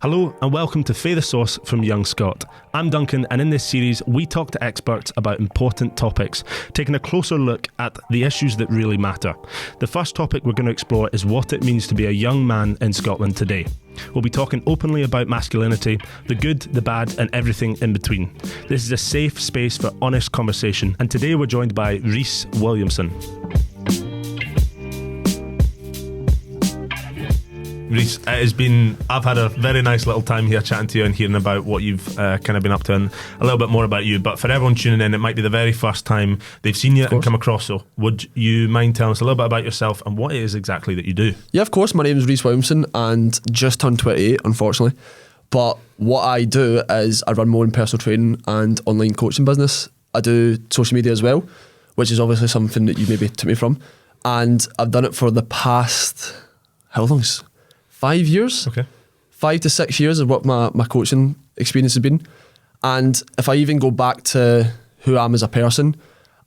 Hello and welcome to Fae The Source from young Scot. I'm Duncan, and in this series we talk to experts about important topics, taking a closer look at the issues that really matter. The first topic we're going to explore is what it means to be a young man in Scotland today. We'll be talking openly about masculinity, the good, the bad and everything in between. This is a safe space for honest conversation, and today we're joined by Reece Williamson. Reece, I've had a very nice little time here chatting to you and hearing about what you've kind of been up to and a little bit more about you. But for everyone tuning in, it might be the very first time they've seen you and come across. So would you mind telling us a little bit about yourself and what it is exactly that you do? Yeah, of course. My name is Reece Williamson and just turned 28, unfortunately. But what I do is I run my own personal training and online coaching business. I do social media as well, which is obviously something that you maybe took me from. And I've done it for the past, how long? 5 years? Okay. 5 to 6 years is what my coaching experience has been. And if I even go back to who I am as a person,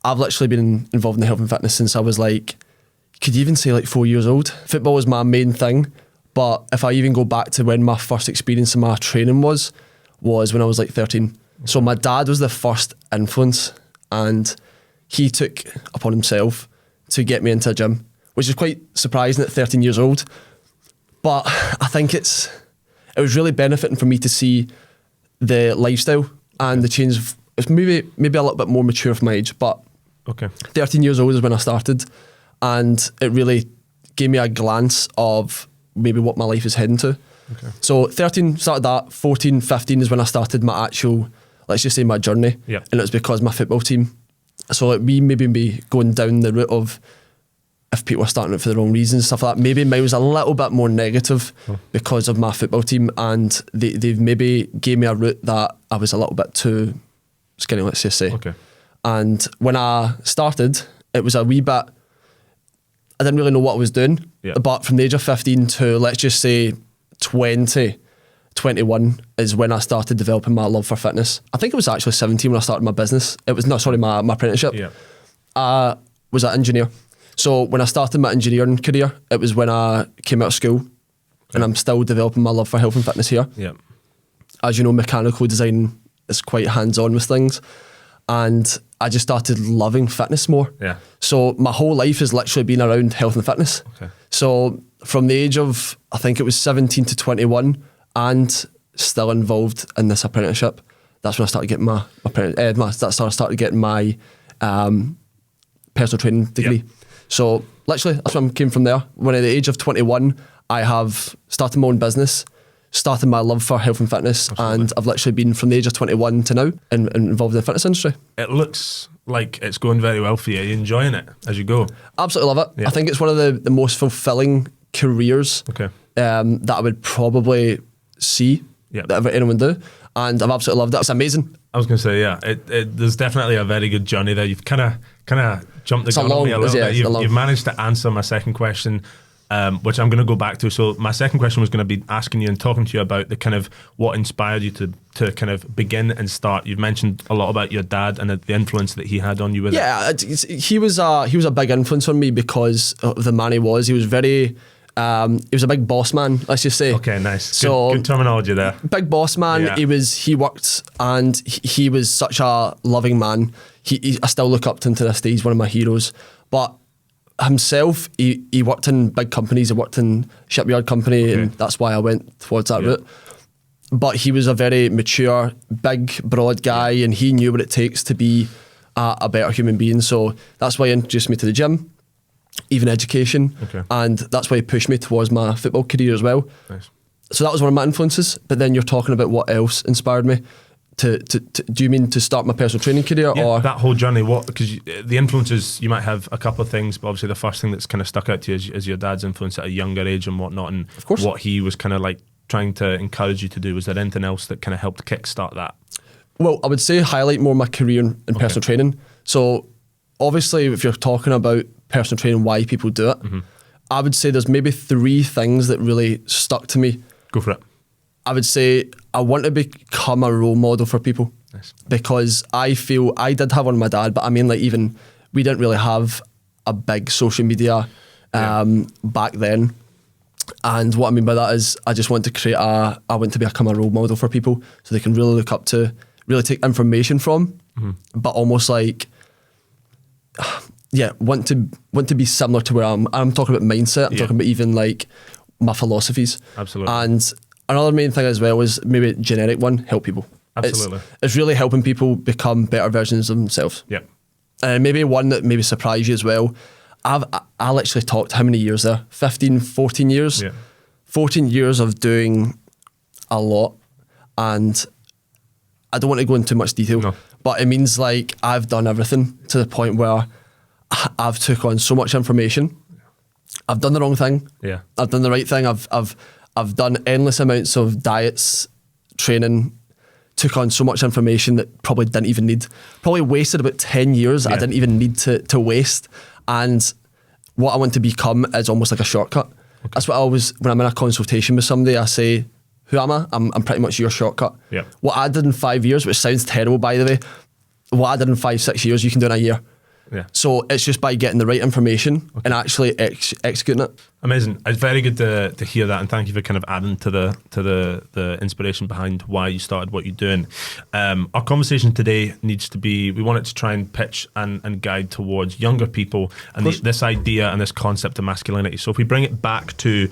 I've literally been involved in health and fitness since I was could you even say 4 years old? Football was my main thing. But if I even go back to when my first experience in my training was when I was 13. So my dad was the first influence, and he took upon himself to get me into a gym, which is quite surprising at 13 years old. But I think it was really benefiting for me to see the lifestyle and the change. It's maybe a little bit more mature for my age, but 13 years old is when I started, and it really gave me a glance of maybe what my life is heading to. Okay. So 13 started that, 14, 15 is when I started my actual, let's just say my journey. Yep. And it was because my football team. So we maybe be going down the route of, if people are starting it for the wrong reasons, stuff like that, maybe mine was a little bit more negative because of my football team, and they've maybe gave me a route that I was a little bit too skinny, let's just say. Okay. And when I started, it was a wee bit, I didn't really know what I was doing, but from the age of 15 to, let's just say 20, 21 is when I started developing my love for fitness. I think it was actually 17 when I started my business. It was, my apprenticeship. Yeah. I was an engineer. So when I started my engineering career, it was when I came out of school, and I'm still developing my love for health and fitness here. Yeah. As you know, mechanical design is quite hands-on with things, and I just started loving fitness more. Yeah. So my whole life has literally been around health and fitness. Okay. So from the age of, I think it was 17 to 21, and still involved in this apprenticeship, that's when I started getting my personal training degree. Yep. So literally, that's when I came from there. When at the age of 21, I have started my own business, started my love for health and fitness. Absolutely. And I've literally been from the age of 21 to now involved in the fitness industry. It looks like it's going very well for you. Are you enjoying it as you go? Absolutely love it. Yeah. I think it's one of the most fulfilling careers that I would probably see that anyone do. And I've absolutely loved it. It's amazing. I was going to say, there's definitely a very good journey there. You've kind of jumped the gun on me a little bit. You've managed to answer my second question, which I'm going to go back to. So my second question was going to be asking you and talking to you about the kind of what inspired you to kind of begin and start. You've mentioned a lot about your dad and the influence that he had on you with it. Yeah, he was a big influence on me because of the man he was. He was very... he was a big boss man, let's just say. Okay, nice. So good terminology there. Big boss man. Yeah. He worked, and he was such a loving man. I still look up to him to this day. He's one of my heroes. But himself, he worked in big companies. He worked in shipyard company, and that's why I went towards that route. But he was a very mature, big, broad guy, and he knew what it takes to be a better human being. So that's why he introduced me to the gym, even education, and that's why he pushed me towards my football career as well. Nice. So that was one of my influences. But then you're talking about what else inspired me to do you mean to start my personal training career? Yeah, or that whole journey, because the influences, you might have a couple of things, but obviously the first thing that's kind of stuck out to you is your dad's influence at a younger age and whatnot, and of course, what he was kind of trying to encourage you to do. Was there anything else that kind of helped kickstart that? Well, I would say highlight more my career in personal training. So obviously, if you're talking about personal training, why people do it, I would say there's maybe 3 things that really stuck to me. Go for it. I would say I want to become a role model for people. Nice. Because I feel I did have one with my dad, but I mean, even we didn't really have a big social media back then. And what I mean by that is I just want to become a role model for people so they can really look up to, really take information from, but almost like, want to be similar to where I'm talking about mindset. I'm talking about even like my philosophies. Absolutely. And another main thing as well is maybe a generic one, help people. Absolutely. It's really helping people become better versions of themselves. Yeah. And maybe one that maybe surprised you as well. I literally talked how many years there? 15, 14 years? Yeah. 14 years of doing a lot. And I don't want to go into too much detail, but it means like I've done everything to the point where I've took on so much information. I've done the wrong thing. Yeah. I've done the right thing. I've done endless amounts of diets, training, took on so much information that probably didn't even need. Probably wasted about 10 years I didn't even need to waste. And what I want to become is almost like a shortcut. Okay. That's what I always, when I'm in a consultation with somebody, I say, who am I? I'm pretty much your shortcut. Yeah. What I did in 5 years, which sounds terrible by the way, what I did in 5-6 years, you can do in a year. Yeah. So it's just by getting the right information and actually executing it. Amazing. It's very good to hear that, and thank you for kind of adding to the inspiration behind why you started what you're doing. Our conversation today needs to be, we want it to try and pitch and guide towards younger people and this idea and this concept of masculinity. So if we bring it back to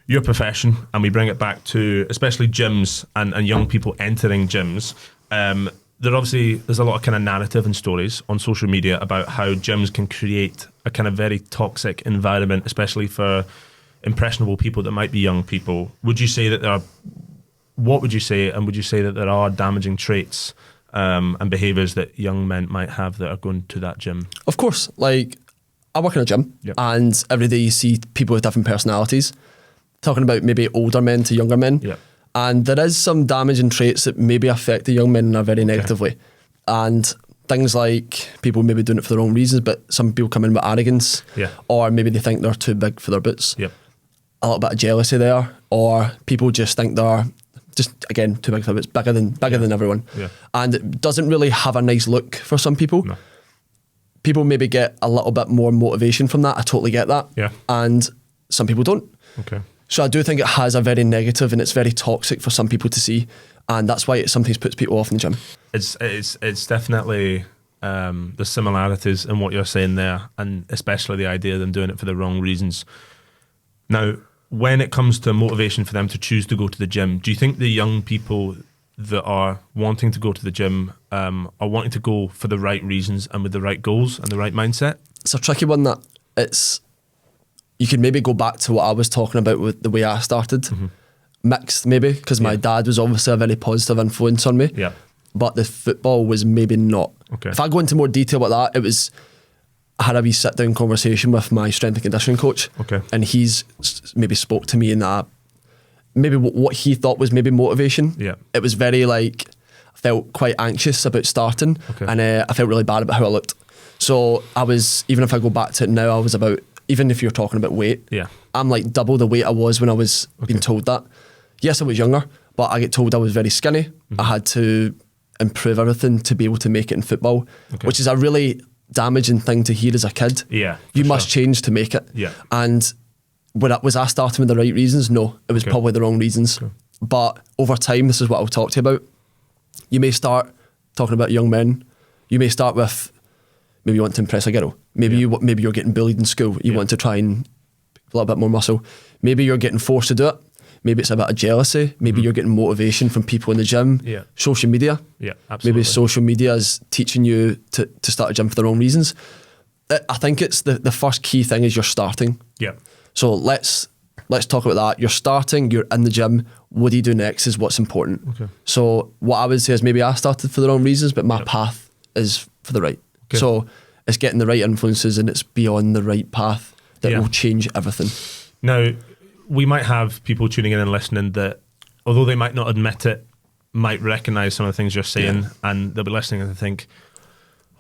your profession and we bring it back to especially gyms and young people entering gyms, there's a lot of kind of narrative and stories on social media about how gyms can create a kind of very toxic environment, especially for impressionable people that might be young people. Would you say that would you say that there are damaging traits and behaviours that young men might have that are going to that gym? Of course, like I work in a gym and every day you see people with different personalities, talking about maybe older men to younger men. Yeah. And there is some damaging traits that maybe affect the young men in a very negative way. And things like people maybe doing it for the wrong reasons, but some people come in with arrogance, or maybe they think they're too big for their boots. Yep. A little bit of jealousy there, or people just think they're just, again, too big for their boots, bigger than everyone. Yeah. And it doesn't really have a nice look for some people. No. People maybe get a little bit more motivation from that. I totally get that. Yeah. And some people don't. Okay. So I do think it has a very negative and it's very toxic for some people to see, and that's why it sometimes puts people off in the gym. It's definitely the similarities in what you're saying there, and especially the idea of them doing it for the wrong reasons. Now, when it comes to motivation for them to choose to go to the gym, do you think the young people that are wanting to go to the gym are wanting to go for the right reasons and with the right goals and the right mindset? It's a tricky one. That you could maybe go back to what I was talking about with the way I started. Mixed maybe, because my dad was obviously a very positive influence on me. Yeah. But the football was maybe not. Okay. If I go into more detail about that, I had a wee sit down conversation with my strength and conditioning coach. Okay. And he's maybe spoke to me in that, maybe what he thought was maybe motivation. Yeah. It was very like, I felt quite anxious about starting, and I felt really bad about how I looked. So even if I go back to it now, I was about, even if you're talking about weight, I'm like double the weight I was when I was being told that. Yes, I was younger, but I get told I was very skinny. I had to improve everything to be able to make it in football, which is a really damaging thing to hear as a kid. Yeah, you must change to make it. Yeah. And was I starting with the right reasons? No, it was probably the wrong reasons. Okay. But over time, this is what I'll talk to you about. You may start talking about young men. You may start with, maybe you want to impress a girl. Maybe you're getting bullied in school. You want to try and a little bit more muscle. Maybe you're getting forced to do it. Maybe it's a bit of jealousy. Maybe you're getting motivation from people in the gym. Yeah. Social media. Yeah, absolutely. Maybe social media is teaching you to start a gym for the wrong reasons. I think it's the first key thing is you're starting. Yeah. So let's talk about that. You're starting, you're in the gym. What do you do next is what's important. Okay. So what I would say is maybe I started for the wrong reasons, but my path is for the right. Okay. So it's getting the right influences and it's beyond the right path that will change everything. Now, we might have people tuning in and listening that, although they might not admit it, might recognise some of the things you're saying, and they'll be listening and think,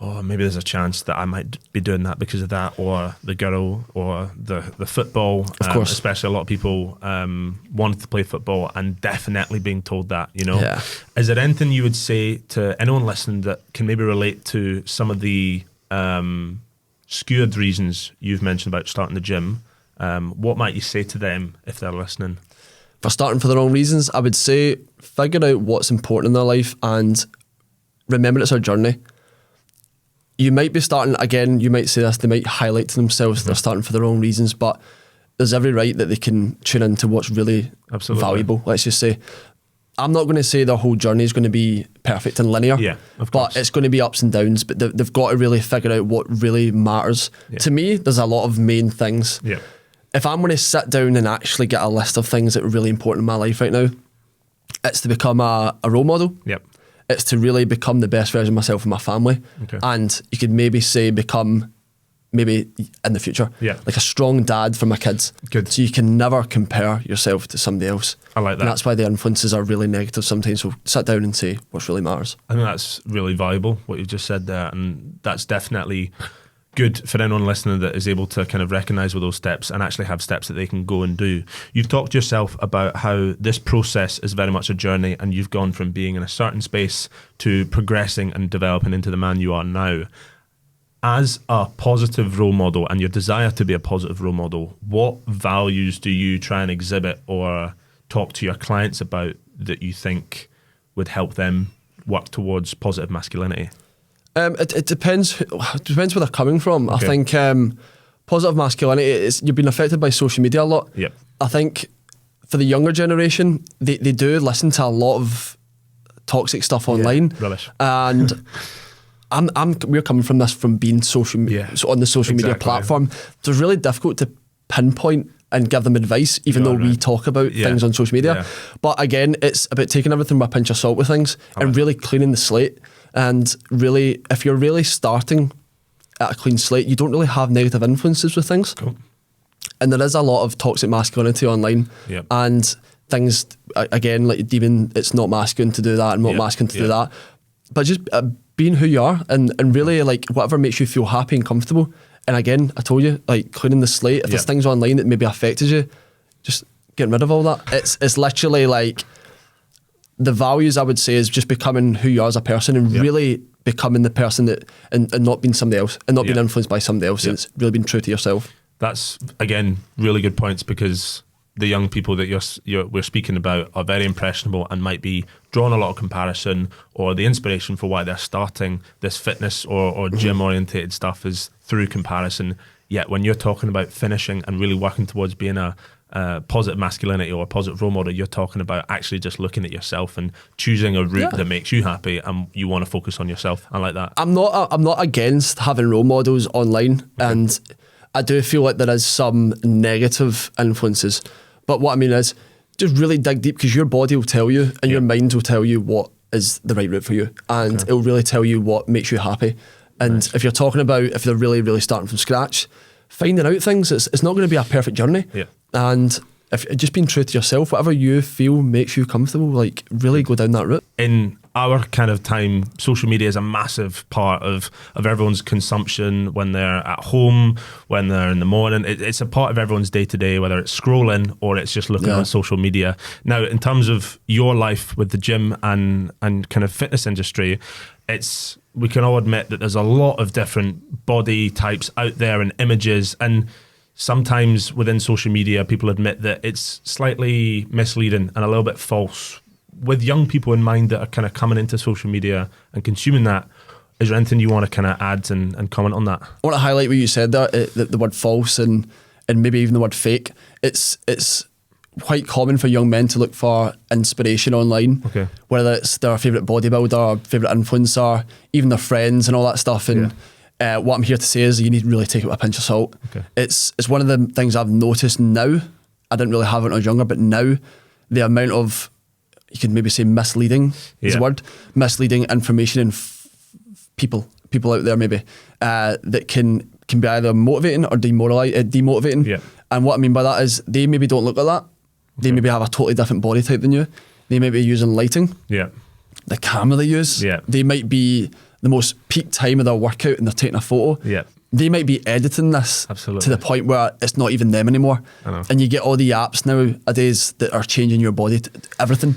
oh, maybe there's a chance that I might be doing that because of that, or the girl, or the football. Of course. Especially a lot of people wanted to play football and definitely being told that, you know. Yeah. Is there anything you would say to anyone listening that can maybe relate to some of the skewed reasons you've mentioned about starting the gym, what might you say to them if they're listening? For starting for the wrong reasons, I would say figure out what's important in their life and remember it's a journey. You might be starting, again, you might say this, they might highlight to themselves they're starting for the wrong reasons, but there's every right that they can tune into what's really valuable, let's just say. I'm not going to say their whole journey is going to be perfect and linear, but it's going to be ups and downs, but they've got to really figure out what really matters. To me, there's a lot of main things. If I'm going to sit down and actually get a list of things that are really important in my life right now, it's to become a role model. It's to really become the best version of myself and my family. And you could maybe say become, maybe in the future, like a strong dad for my kids. So you can never compare yourself to somebody else. I like that. And that's why the influences are really negative sometimes. So sit down and say what really matters. I think that's really valuable, what you've just said there. And that's definitely good for anyone listening that is able to kind of recognise with those steps and actually have steps that they can go and do. You've talked yourself about how this process is very much a journey, and you've gone from being in a certain space to progressing and developing into the man you are now. As a positive role model and your desire to be a positive role model, what values do you try and exhibit or talk to your clients about that you think would help them work towards positive masculinity? It depends where they're coming from. I think positive masculinity is, you've been affected by social media a lot. I think for the younger generation, they do listen to a lot of toxic stuff online. Rubbish. And we're coming from this from being so on the social media platform. So it's really difficult to pinpoint and give them advice, even though we talk about things on social media. But again, it's about taking everything with a pinch of salt with things and really cleaning the slate. And really, if you're really starting at a clean slate, you don't really have negative influences with things. And there is a lot of toxic masculinity online. And things, again, like even it's not masculine to do that and not masculine to do that. But just being who you are and really like whatever makes you feel happy and comfortable. And again, I told you, like cleaning the slate. If there's things online that maybe affected you, just getting rid of all that. It's literally like the values, I would say, is just becoming who you are as a person and really becoming the person that and not being somebody else and not being influenced by somebody else. And it's really being true to yourself. That's, again, really good points, because the young people that we're speaking about are very impressionable and might be drawing a lot of comparison, or the inspiration for why they're starting this fitness or gym orientated stuff is through comparison. Yet when you're talking about finishing and really working towards being a positive masculinity or a positive role model, you're talking about actually just looking at yourself and choosing a route that makes you happy, and you want to focus on yourself. I like that. I'm not against having role models online, and I do feel like there is some negative influences. But what I mean is just really dig deep, because your body will tell you and your mind will tell you what is the right route for you, and it will really tell you what makes you happy. And if you're talking about if they're really, really starting from scratch, finding out things, it's not going to be a perfect journey. And if just being true to yourself, whatever you feel makes you comfortable, like really go down that route. In our kind of time, social media is a massive part of everyone's consumption when they're at home, when they're in the morning. It's a part of everyone's day to day, whether it's scrolling or it's just looking on social media. Now, in terms of your life with the gym and kind of fitness industry, we can all admit that there's a lot of different body types out there and images, and sometimes within social media, people admit that it's slightly misleading and a little bit false. With young people in mind that are kind of coming into social media and consuming that, is there anything you want to kind of add and comment on that? I want to highlight what you said there, the word false and maybe even the word fake. It's quite common for young men to look for inspiration online, whether it's their favourite bodybuilder or favourite influencer, even their friends and all that stuff. And what I'm here to say is you need to really take it with a pinch of salt. It's one of the things I've noticed now. I didn't really have it when I was younger, but now the amount of, you could maybe say misleading is the word, misleading information and people out there maybe that can be either motivating or demotivating. And what I mean by that is they maybe don't look like that. They maybe have a totally different body type than you. They may be using lighting. The camera they use. They might be the most peak time of their workout and they're taking a photo. They might be editing this to the point where it's not even them anymore. And you get all the apps nowadays that are changing your body, everything.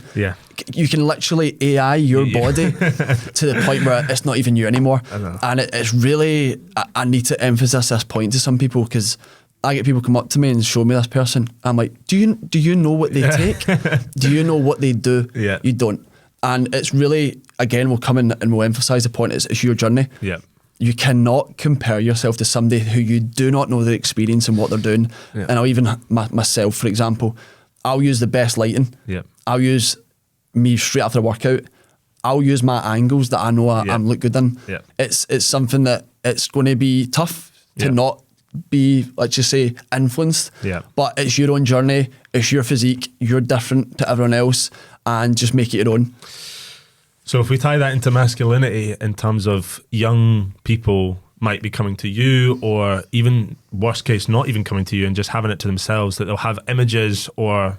You can literally AI your body to the point where it's not even you anymore. And it's really, I need to emphasize this point to some people, because I get people come up to me and show me this person. I'm like, do you know what they take? Do you know what they do? Yeah. You don't. And it's really, again, we'll come in and we'll emphasise the point, it's your journey. Yeah. You cannot compare yourself to somebody who you do not know their experience and what they're doing. Yeah. And I'll even, myself, for example, I'll use the best lighting. Yeah. I'll use me straight after a workout. I'll use my angles that I know I look good in. Yeah. It's something that it's going to be tough to not be, let's just say, influenced. Yeah. But it's your own journey. It's your physique. You're different to everyone else, and just make it your own. So if we tie that into masculinity in terms of young people might be coming to you, or even worst case, not even coming to you and just having it to themselves, that they'll have images or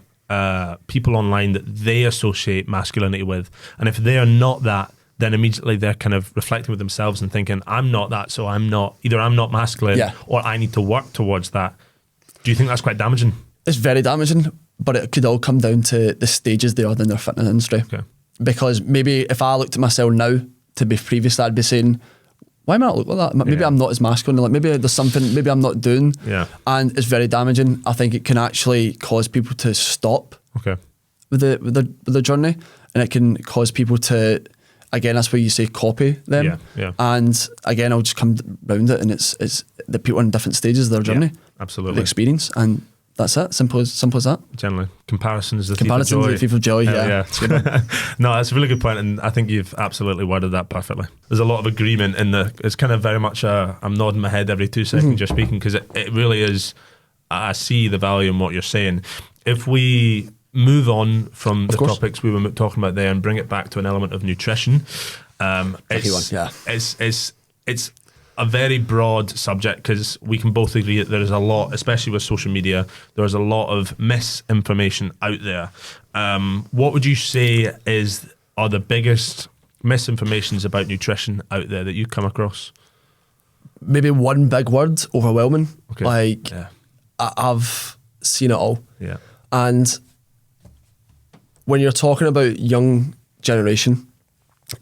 people online that they associate masculinity with. And if they are not that, then immediately they're kind of reflecting with themselves and thinking, I'm not that, so I'm not masculine, or I need to work towards that. Do you think that's quite damaging? It's very damaging, but it could all come down to the stages they are in their fitness industry. Okay. Because maybe if I looked at myself now to be previous, I'd be saying, why am I not look like that? Maybe I'm not as masculine. Like maybe there's something, maybe I'm not doing. Yeah. And it's very damaging. I think it can actually cause people to stop with the journey, and it can cause people to, again, that's where you say copy them. Yeah, yeah. And again, I'll just come round it, and it's the people in different stages of their journey. Yeah, absolutely. The experience, and that's it. Simple as that. Generally, comparison is the thief of joy. Yeah. No, that's a really good point, and I think you've absolutely worded that perfectly. There's a lot of agreement in it's kind of very much I'm nodding my head every 2 seconds you're speaking, because it really is. I see the value in what you're saying. If we move on from the topics we were talking about there and bring it back to an element of nutrition, it's a very broad subject, because we can both agree that there is a lot, especially with social media, there's a lot of misinformation out there. What would you say are the biggest misinformations about nutrition out there that you come across? Maybe one big word: overwhelming. Okay. I've seen it all. Yeah. And when you're talking about young generation,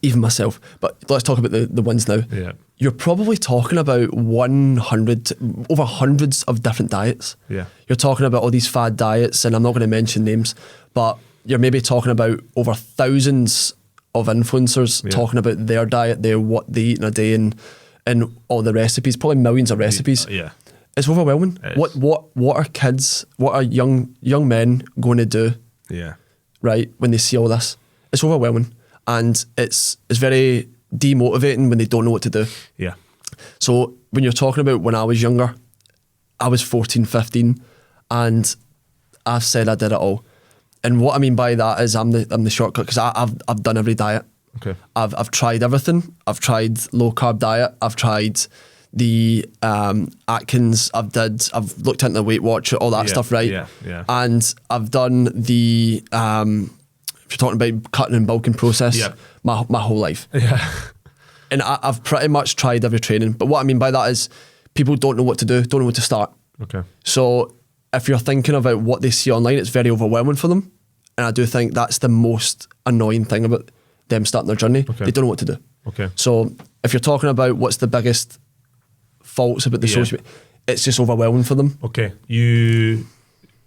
even myself, but let's talk about the ones now. Yeah. You're probably talking about over hundreds of different diets. Yeah. You're talking about all these fad diets, and I'm not going to mention names, but you're maybe talking about over thousands of influencers talking about their diet, what they eat in a day, and all the recipes, probably millions of recipes. Yeah. It's overwhelming. What are kids, what are young men going to do? Yeah. Right, when they see all this, it's overwhelming, and it's very demotivating when they don't know what to do. Yeah. So when you're talking about when I was younger, I was 14, 15, and I've said I did it all. And what I mean by that is I'm the shortcut, because I've done every diet. Okay. I've tried everything. I've tried low carb diet. I've tried the Atkins. I've looked into the Weight Watcher, all that stuff, right? Yeah, yeah. And I've done the if you're talking about cutting and bulking process, my whole life. Yeah. And I've pretty much tried every training. But what I mean by that is people don't know what to do, don't know where to start. Okay. So if you're thinking about what they see online, it's very overwhelming for them. And I do think that's the most annoying thing about them starting their journey. Okay. They don't know what to do. Okay. So if you're talking about what's the biggest faults about the social media, it's just overwhelming for them. Okay.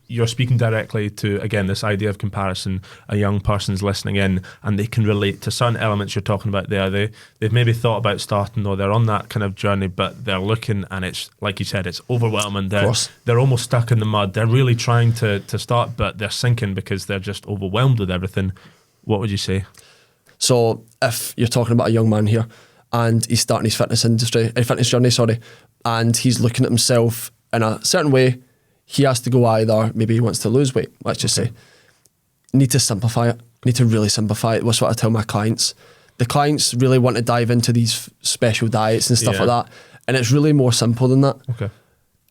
You're speaking directly to, again, this idea of comparison. A young person's listening in and they can relate to certain elements you're talking about there. They've maybe thought about starting, or they're on that kind of journey, but they're looking and it's, like you said, it's overwhelming. They're almost stuck in the mud. They're really trying to start, but they're sinking because they're just overwhelmed with everything. What would you say? So if you're talking about a young man here and he's starting his fitness journey, and he's looking at himself in a certain way, he has to go either, maybe he wants to lose weight, let's just say. Need to simplify it. Need to really simplify it. That's what I tell my clients. The clients really want to dive into these special diets and stuff like that. And it's really more simple than that. Okay.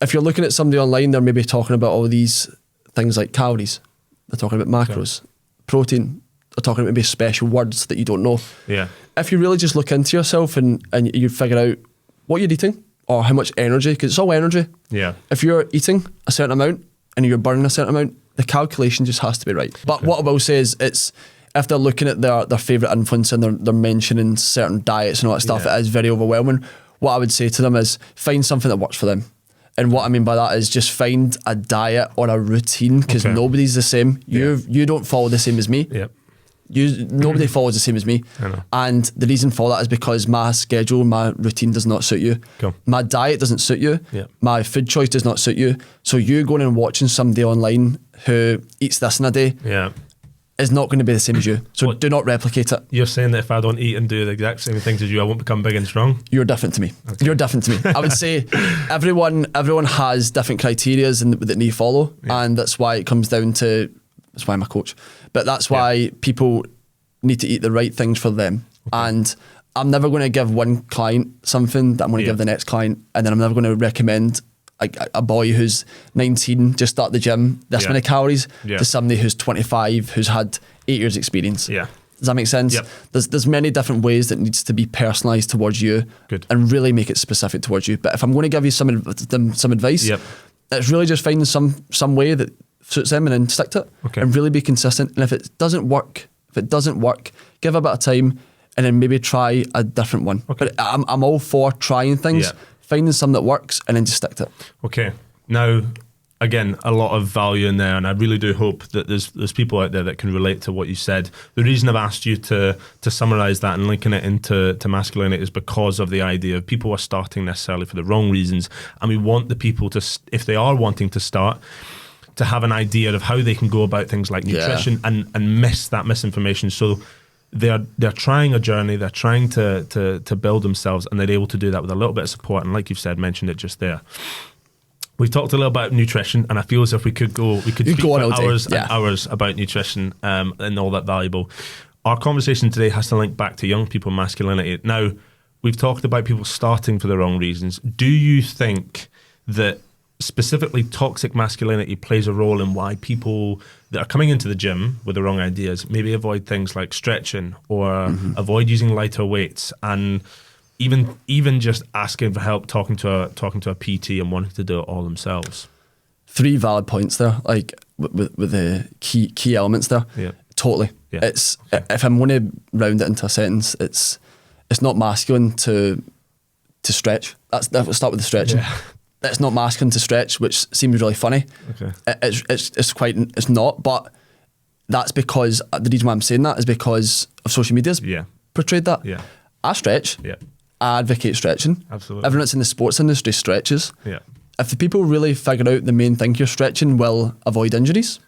If you're looking at somebody online, they're maybe talking about all these things like calories. They're talking about macros, protein. They're talking about maybe special words that you don't know. Yeah. If you really just look into yourself and you figure out what you're eating, or how much energy, because it's all energy. Yeah. If you're eating a certain amount and you're burning a certain amount, the calculation just has to be right. But what I will say is, it's if they're looking at their favourite influencer and they're mentioning certain diets and all that stuff, it is very overwhelming. What I would say to them is find something that works for them. And what I mean by that is just find a diet or a routine, because nobody's the same. You don't follow the same as me. Yep. Nobody follows the same as me. I know. And the reason for that is because my schedule, my routine does not suit you. Cool. My diet doesn't suit you. Yep. My food choice does not suit you. So you going and watching somebody online who eats this in a day is not going to be the same as you. So do not replicate it. You're saying that if I don't eat and do the exact same things as you, I won't become big and strong? You're different to me. Okay. You're different to me. I would say everyone has different criterias that they follow, and that's why it comes down to, that's why I'm a coach, but that's why people need to eat the right things for them. And I'm never going to give one client something that I'm going to give the next client, and then I'm never going to recommend a boy who's 19 just start the gym this many calories to somebody who's 25 who's had 8 years experience. Does that make sense? Yep. There's many different ways that needs to be personalised towards you and really make it specific towards you. But if I'm going to give you some advice, it's really just finding some way that suits them and then stick to it and really be consistent. And if it doesn't work, give a bit of time and then maybe try a different one. But I'm all for trying things, finding some that works and then just stick to it. Okay. Now, again, a lot of value in there, and I really do hope that there's people out there that can relate to what you said. The reason I've asked you to summarise that and linking it into masculinity is because of the idea of people are starting necessarily for the wrong reasons, and we want the people to, if they are wanting to start, to have an idea of how they can go about things like nutrition and miss that misinformation. So they're trying a journey, they're trying to build themselves, and they're able to do that with a little bit of support. And like you've said, mentioned it just there. We've talked a little about nutrition, and I feel as if we could speak for hours and hours about nutrition and all that valuable. Our conversation today has to link back to young people masculinity. Now, we've talked about people starting for the wrong reasons. Do you think that specifically toxic masculinity plays a role in why people that are coming into the gym with the wrong ideas maybe avoid things like stretching or avoid using lighter weights, and even just asking for help, talking to a PT and wanting to do it all themselves? 3 valid points there, like with the key elements there. Totally. It's if I'm going to round it into a sentence, it's not masculine to stretch. We'll start with the stretching. It's not masculine to stretch, which seems really funny. It's not, but that's because the reason why I'm saying that is because of social media's portrayed that. I stretch. I advocate stretching. Absolutely. Everyone that's in the sports industry stretches. If the people really figure out the main thing you're stretching will avoid injuries,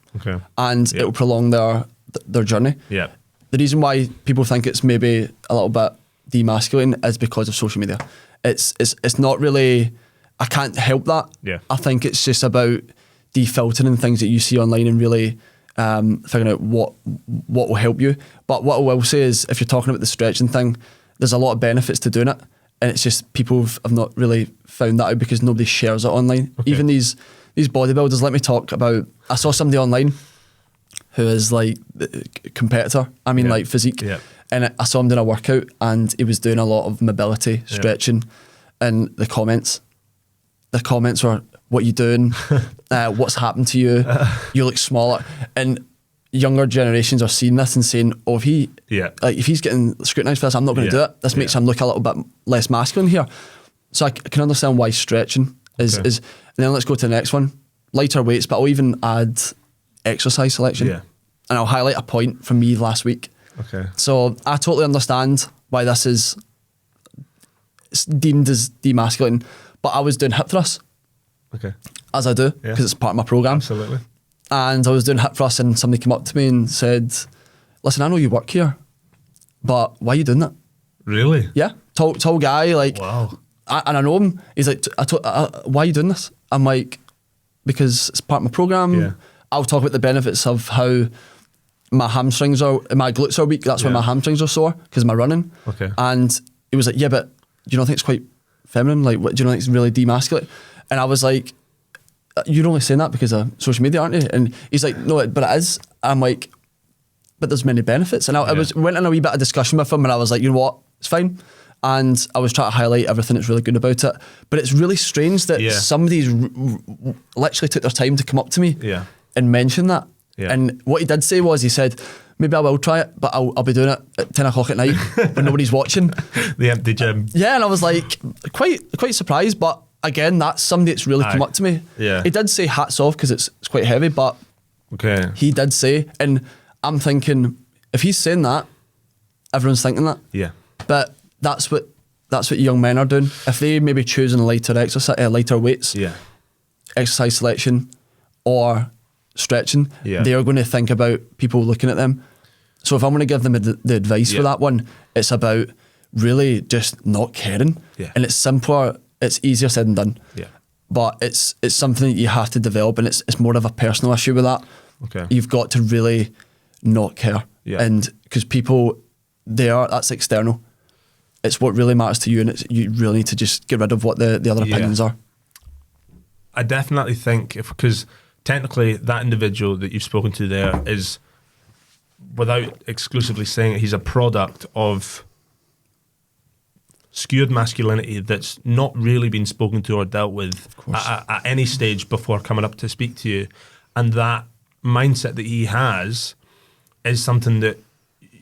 and it will prolong their journey. The reason why people think it's maybe a little bit demasculine is because of social media. It's not really. I can't help that. I think it's just about defiltering things that you see online and really figuring out what will help you. But what I will say is, if you're talking about the stretching thing, there's a lot of benefits to doing it, and it's just people have not really found that out because nobody shares it online. Even these bodybuilders. Let me talk about. I saw somebody online who is like a competitor. I mean, like physique. And I saw him doing a workout, and he was doing a lot of mobility, stretching, and the comments were, "What you doing? What's happened to you? You look smaller." And younger generations are seeing this and saying, "Oh, if he's getting scrutinised for this, I'm not going to do it. This makes him look a little bit less masculine here." So I can understand why stretching is. And then let's go to the next one: lighter weights. But I'll even add exercise selection, and I'll highlight a point from me last week. So I totally understand why this is deemed as demasculine. But I was doing hip thrusts, as I do, because it's part of my programme. Absolutely. And I was doing hip thrusts, and somebody came up to me and said, "Listen, I know you work here, but why are you doing that?" Really? Yeah. Tall guy, like, wow. And I know him. He's like, "Why are you doing this?" I'm like, "Because it's part of my programme. I'll talk about the benefits of how my hamstrings are, my glutes are weak. That's why my hamstrings are sore, because of my running." And he was like, "Yeah, but do you not think it's quite feminine? Like, what, do you know, it's really demasculine?" And I was like, "You're only saying that because of social media, aren't you?" And he's like, "No, but it is." I'm like, "But there's many benefits." And I went in a wee bit of discussion with him, and I was like, "You know what? It's fine." And I was trying to highlight everything that's really good about it. But it's really strange that somebody's literally took their time to come up to me and mention that. And what he did say was, he said, "Maybe I will try it, but I'll be doing it at 10 o'clock at night when nobody's watching." The empty gym. Yeah, and I was like, quite surprised, but again, that's somebody that's really come up to me. Yeah. He did say hats off because it's quite heavy, but he did say, and I'm thinking, if he's saying that, everyone's thinking that. Yeah. But that's what young men are doing. If they maybe choosing lighter weights, exercise selection, or stretching, they are going to think about people looking at them. So if I'm going to give them the advice for that one, it's about really just not caring. Yeah. And it's simpler, it's easier said than done. Yeah. But it's something that you have to develop, and it's more of a personal issue with that. Okay. You've got to really not care. Yeah. And because people, that's external. It's what really matters to you, and you really need to just get rid of what the other opinions are. I definitely think, because technically that individual that you've spoken to there is, without exclusively saying it, he's a product of skewed masculinity that's not really been spoken to or dealt with at any stage before coming up to speak to you. And that mindset that he has is something that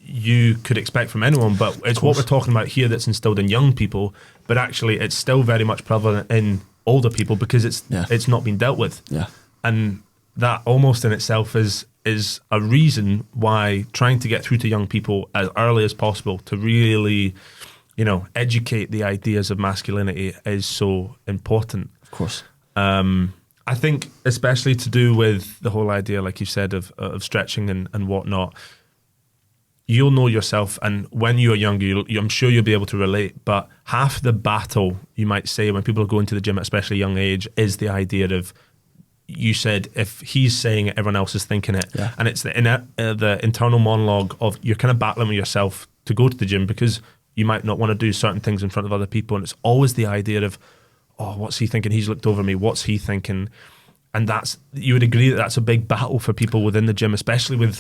you could expect from anyone, but it's what we're talking about here that's instilled in young people, but actually it's still very much prevalent in older people because it's not been dealt with. Yeah. And that almost in itself is a reason why trying to get through to young people as early as possible to really, educate the ideas of masculinity is so important. Of course. I think especially to do with the whole idea, like you said, of stretching and whatnot, you'll know yourself, and when you're younger, I'm sure you'll be able to relate, but half the battle, you might say, when people are going to the gym at especially young age, is the idea of, you said, if he's saying it, everyone else is thinking it. Yeah. And it's the internal monologue of you're kind of battling with yourself to go to the gym because you might not want to do certain things in front of other people, and it's always the idea of, oh, what's he thinking? He's looked over me. What's he thinking? And you would agree that that's a big battle for people within the gym, especially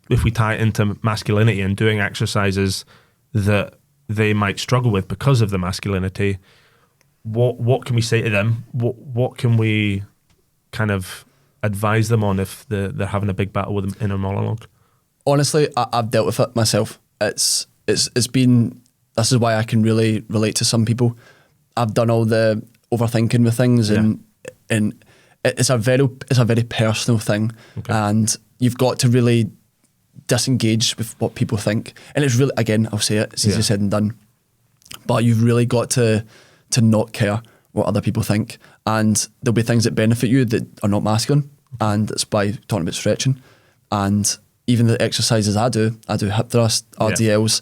if we tie it into masculinity and doing exercises that they might struggle with because of the masculinity. What can we say to them? What can we kind of advise them on if they're having a big battle with an inner monologue? Honestly, I've dealt with it myself. It's been, this is why I can really relate to some people. I've done all the overthinking with things, and it's a very personal thing, and you've got to really disengage with what people think. And it's really, again, I'll say it, it's easier said than done, but you've really got to not care what other people think, and there'll be things that benefit you that are not masculine, and it's by talking about stretching, and even the exercises I do hip thrust, RDLs,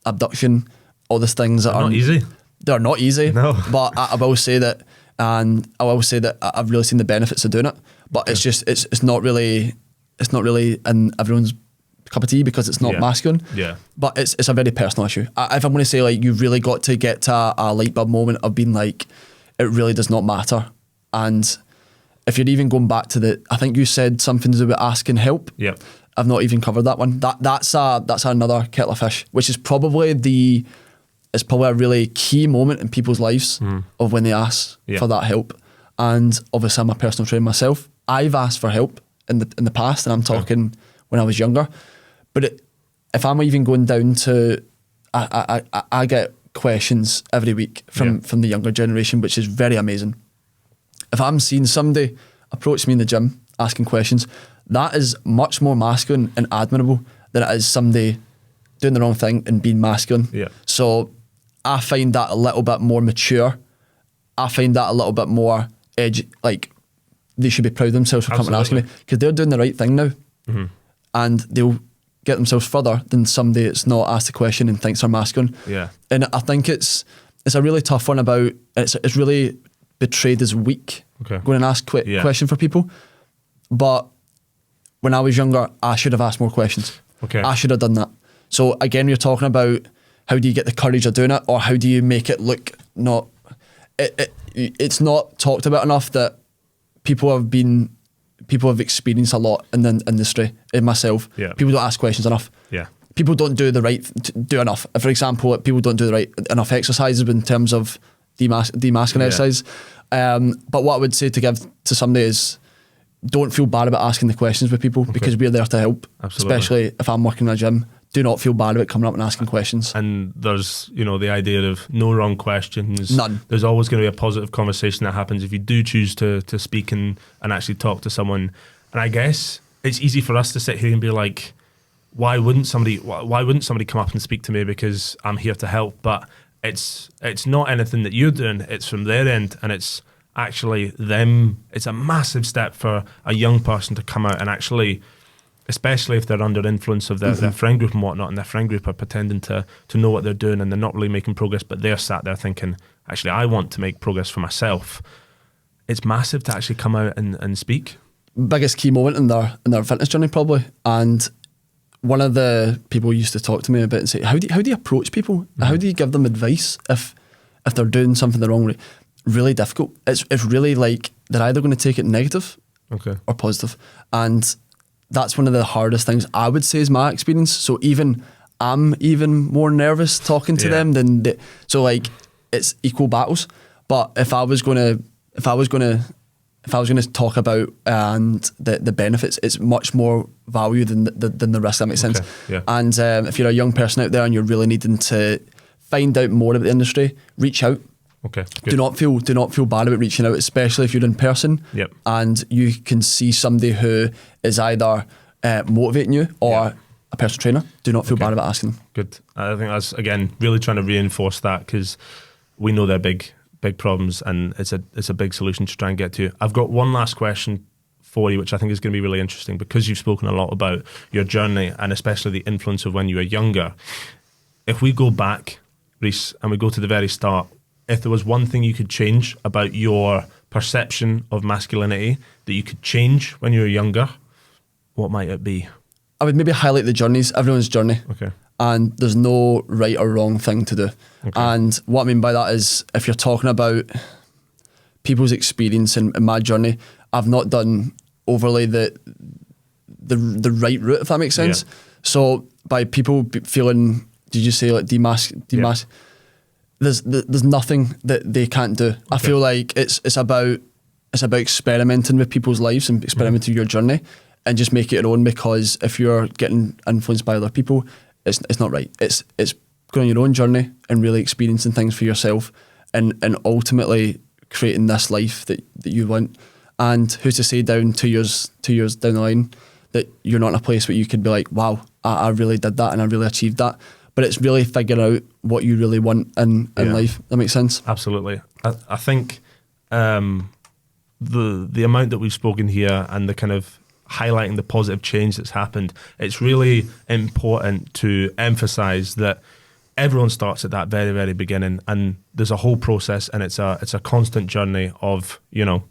abduction, all these things that are not easy. They're not easy, no. But I will say that, and I will say that I've really seen the benefits of doing it, but it's just, it's not really in everyone's cup of tea because it's not masculine. Yeah. But it's a very personal issue. If I'm going to say, like, you've really got to get to a light bulb moment of being like, it really does not matter. And if you're even going back to I think you said something to do with asking help. Yeah. I've not even covered that one. That's another kettle of fish, which is probably a really key moment in people's lives of when they ask for that help. And obviously I'm a personal trainer myself. I've asked for help in the past, and I'm talking when I was younger. But if I'm even going down to, I get questions every week from the younger generation, which is very amazing. If I'm seeing somebody approach me in the gym asking questions, that is much more masculine and admirable than it is somebody doing the wrong thing and being masculine. Yeah. So I find that a little bit more mature. I find that a little bit more like they should be proud of themselves for coming and asking me, because they're doing the right thing now. Mm-hmm. And they'll get themselves further than somebody that's not asked a question and thinks they're masculine. Yeah. And I think it's a really tough one about, it's really betrayed as weak, going and ask question for people. But when I was younger, I should have asked more questions. Okay. I should have done that. So again, you're talking about how do you get the courage of doing it, or how do you make it look not... It's not talked about enough that people have experienced a lot in the industry, in myself. Yeah. People don't ask questions enough. Yeah. People don't do enough. For example, people don't do the right enough exercises in terms of demasculine exercise. But what I would say to give to somebody is, don't feel bad about asking the questions with people, because we're there to help. Absolutely. Especially if I'm working in a gym, do not feel bad about coming up and asking questions. And there's, the idea of no wrong questions. None. There's always going to be a positive conversation that happens if you do choose to speak and actually talk to someone. And I guess it's easy for us to sit here and be like, why wouldn't somebody come up and speak to me, because I'm here to help? But it's not anything that you're doing, it's from their end, and it's actually them. It's a massive step for a young person to come out and actually, especially if they're under influence of their friend group and whatnot, and their friend group are pretending to know what they're doing and they're not really making progress, but they're sat there thinking, actually, I want to make progress for myself. It's massive to actually come out and speak. Biggest key moment in their fitness journey, probably. And one of the people used to talk to me about and say, how do you approach people? Mm-hmm. How do you give them advice if they're doing something the wrong way? Really difficult. It's really like they're either going to take it negative or positive. And that's one of the hardest things, I would say, is my experience. So I'm even more nervous talking to them than so like it's equal battles. But if I was going to talk about and the benefits, it's much more value than the risk. That makes sense. Yeah. And if you're a young person out there and you're really needing to find out more about the industry, reach out. Okay. Good. Do not feel bad about reaching out, especially if you're in person. Yep. And you can see somebody who is either motivating you or a personal trainer. Do not feel bad about asking them. Good. I think that's, again, really trying to reinforce that, because we know they're big problems, and it's a big solution to try and get to. I've got one last question for you, which I think is going to be really interesting, because you've spoken a lot about your journey and especially the influence of when you were younger. If we go back, Reece, and we go to the very start, if there was one thing you could change about your perception of masculinity that you could change when you were younger, what might it be? I would maybe highlight the journeys, everyone's journey. Okay. And there's no right or wrong thing to do. Okay. And what I mean by that is, if you're talking about people's experience in my journey, I've not done overly the right route, if that makes sense. Yeah. So by people feeling, did you say like demask? There's nothing that they can't do. Okay. I feel like it's about experimenting with people's lives and experimenting your journey, and just make it your own, because if you're getting influenced by other people, it's not right. It's going on your own journey and really experiencing things for yourself, and ultimately creating this life that you want. And who's to say down 2 years down the line that you're not in a place where you could be like, wow, I really did that and I really achieved that. But it's really figuring out what you really want in life. That makes sense? Absolutely. I think the amount that we've spoken here and the kind of highlighting the positive change that's happened, it's really important to emphasize that everyone starts at that very, very beginning, and there's a whole process, and it's a constant journey of,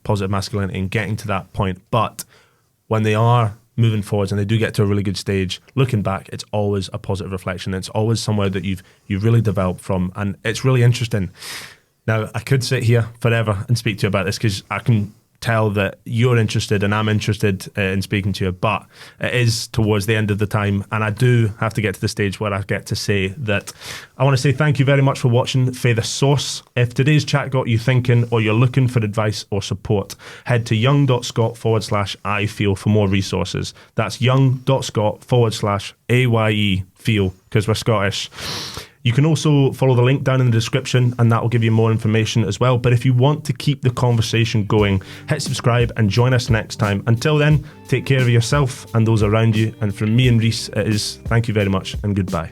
positive masculinity and getting to that point. But when they are moving forwards and they do get to a really good stage, looking back, it's always a positive reflection. It's always somewhere that you've really developed from, and it's really interesting. Now, I could sit here forever and speak to you about this, because I can tell that you're interested and I'm interested in speaking to you, but it is towards the end of the time, and I do have to get to the stage where I get to say that I want to say thank you very much for watching Fae The Source. If today's chat got you thinking, or you're looking for advice or support, head to young.scot/I feel for more resources. That's young.scot/AYE feel, because we're Scottish. You can also follow the link down in the description, and that will give you more information as well. But if you want to keep the conversation going, hit subscribe and join us next time. Until then, take care of yourself and those around you. And from me and Reece, it is thank you very much and goodbye.